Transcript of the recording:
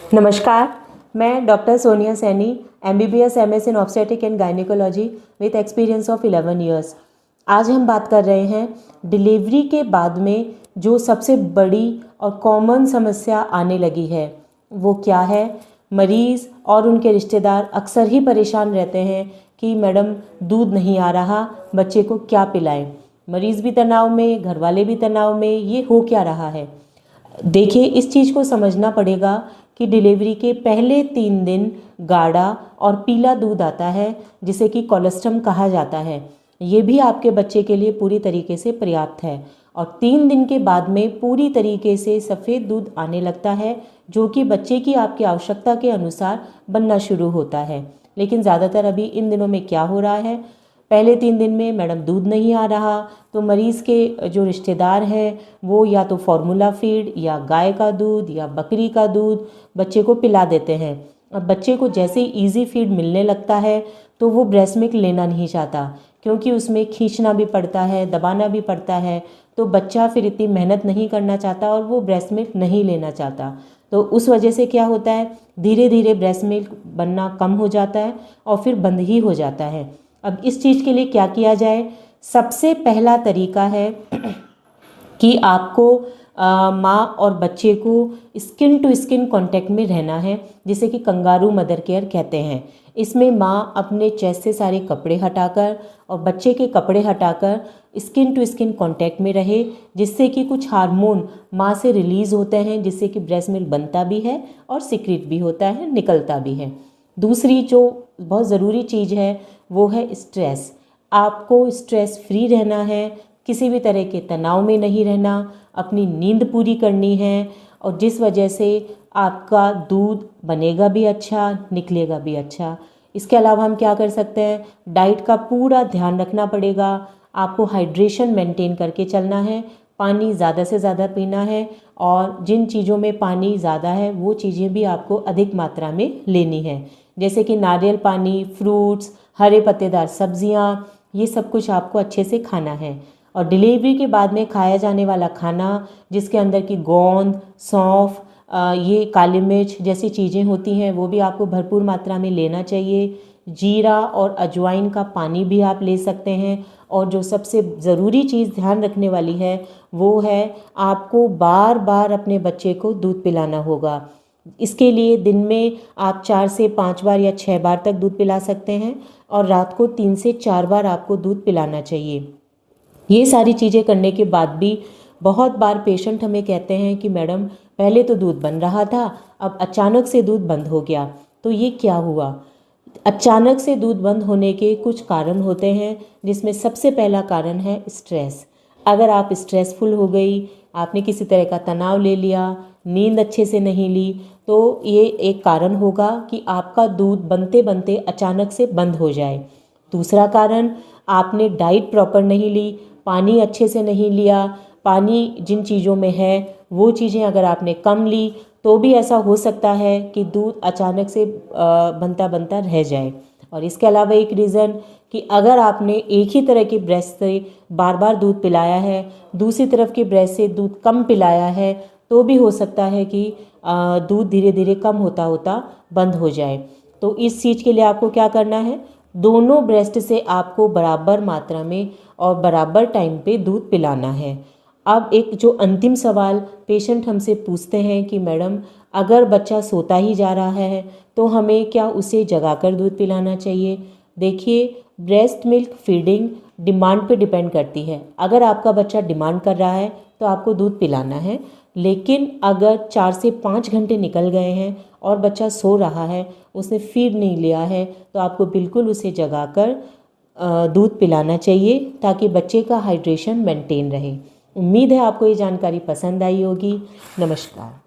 नमस्कार, मैं doctor Sonia Saini, MBBS MS in obstetric and gynaecology with experience of 11 years. आज हम बात कर रहे हैं डिलीवरी के बाद में जो सबसे बड़ी और कॉमन समस्या आने लगी है वो क्या है। मरीज़ और उनके रिश्तेदार अक्सर ही परेशान रहते हैं कि मैडम दूध नहीं आ रहा, बच्चे को क्या पिलाएं। मरीज़ भी तनाव में, घर वाले भी तनाव में, ये हो क्या रहा है। देखिए, इस चीज़ को समझना पड़ेगा कि डिलीवरी के पहले 3 दिन गाढ़ा और पीला दूध आता है जिसे कि कोलोस्ट्रम कहा जाता है। ये भी आपके बच्चे के लिए पूरी तरीके से पर्याप्त है और 3 दिन के बाद में पूरी तरीके से सफ़ेद दूध आने लगता है जो कि बच्चे की आपकी आवश्यकता के अनुसार बनना शुरू होता है। लेकिन ज़्यादातर अभी इन दिनों में क्या हो रहा है, पहले 3 दिन में मैडम दूध नहीं आ रहा तो मरीज़ के जो रिश्तेदार हैं वो या तो फार्मूला फीड या गाय का दूध या बकरी का दूध बच्चे को पिला देते हैं। अब बच्चे को जैसे ही ईजी फीड मिलने लगता है तो वो ब्रेस्ट मिल्क लेना नहीं चाहता क्योंकि उसमें खींचना भी पड़ता है, दबाना भी पड़ता है, तो बच्चा फिर इतनी मेहनत नहीं करना चाहता और वो ब्रेस्ट मिल्क नहीं लेना चाहता। तो उस वजह से क्या होता है, धीरे धीरे ब्रेस्ट मिल्क बनना कम हो जाता है और फिर बंद ही हो जाता है। अब इस चीज़ के लिए क्या किया जाए। सबसे पहला तरीका है कि आपको माँ और बच्चे को स्किन टू स्किन कांटेक्ट में रहना है, जिसे कि कंगारू मदर केयर कहते हैं। इसमें माँ अपने चेस्ट से सारे कपड़े हटाकर और बच्चे के कपड़े हटाकर स्किन टू स्किन कांटेक्ट में रहे, जिससे कि कुछ हार्मोन माँ से रिलीज़ होते हैं, जिससे कि ब्रेस्ट मिल्क बनता भी है और सिक्रीट भी होता है, निकलता भी है। दूसरी जो बहुत ज़रूरी चीज़ है वो है स्ट्रेस। आपको स्ट्रेस फ्री रहना है, किसी भी तरह के तनाव में नहीं रहना, अपनी नींद पूरी करनी है और जिस वजह से आपका दूध बनेगा भी अच्छा, निकलेगा भी अच्छा। इसके अलावा हम क्या कर सकते हैं, डाइट का पूरा ध्यान रखना पड़ेगा। आपको हाइड्रेशन मेंटेन करके चलना है, पानी ज़्यादा से ज़्यादा पीना है और जिन चीज़ों में पानी ज़्यादा है वो चीज़ें भी आपको अधिक मात्रा में लेनी है, जैसे कि नारियल पानी, फ्रूट्स, हरे पत्तेदार सब्जियाँ, ये सब कुछ आपको अच्छे से खाना है। और डिलीवरी के बाद में खाया जाने वाला खाना जिसके अंदर की गोंद, सौंफ, ये काली मिर्च जैसी चीज़ें होती हैं वो भी आपको भरपूर मात्रा में लेना चाहिए। जीरा और अजवाइन का पानी भी आप ले सकते हैं। और जो सबसे ज़रूरी चीज़ ध्यान रखने वाली है वो है आपको बार बार अपने बच्चे को दूध पिलाना होगा। इसके लिए दिन में आप 4 से 5 बार या 6 बार तक दूध पिला सकते हैं और रात को 3 से 4 बार आपको दूध पिलाना चाहिए। ये सारी चीज़ें करने के बाद भी बहुत बार पेशेंट हमें कहते हैं कि मैडम पहले तो दूध बन रहा था, अब अचानक से दूध बंद हो गया, तो ये क्या हुआ। अचानक से दूध बंद होने के कुछ कारण होते हैं, जिसमें सबसे पहला कारण है स्ट्रेस। अगर आप स्ट्रेसफुल हो गई, आपने किसी तरह का तनाव ले लिया, नींद अच्छे से नहीं ली, तो ये एक कारण होगा कि आपका दूध बनते बनते अचानक से बंद हो जाए। दूसरा कारण, आपने डाइट प्रॉपर नहीं ली, पानी अच्छे से नहीं लिया। पानी जिन चीज़ों में है वो चीज़ें अगर आपने कम ली तो भी ऐसा हो सकता है कि दूध अचानक से बनता बनता रह जाए। और इसके अलावा एक रीज़न कि अगर आपने एक ही तरह की ब्रेस्ट से बार बार दूध पिलाया है, दूसरी तरफ की ब्रेस्ट से दूध कम पिलाया है, तो भी हो सकता है कि दूध धीरे धीरे कम होता होता बंद हो जाए। तो इस चीज़ के लिए आपको क्या करना है, दोनों ब्रेस्ट से आपको बराबर मात्रा में और बराबर टाइम पे दूध पिलाना है। अब एक जो अंतिम सवाल पेशेंट हमसे पूछते हैं कि मैडम अगर बच्चा सोता ही जा रहा है तो हमें क्या उसे जगाकर दूध पिलाना चाहिए। देखिए, ब्रेस्ट मिल्क फीडिंग डिमांड पे डिपेंड करती है। अगर आपका बच्चा डिमांड कर रहा है तो आपको दूध पिलाना है, लेकिन अगर 4 से 5 घंटे निकल गए हैं और बच्चा सो रहा है, उसने फीड नहीं लिया है, तो आपको बिल्कुल उसे जगाकर दूध पिलाना चाहिए ताकि बच्चे का हाइड्रेशन मेंटेन रहे। उम्मीद है आपको ये जानकारी पसंद आई होगी। नमस्कार।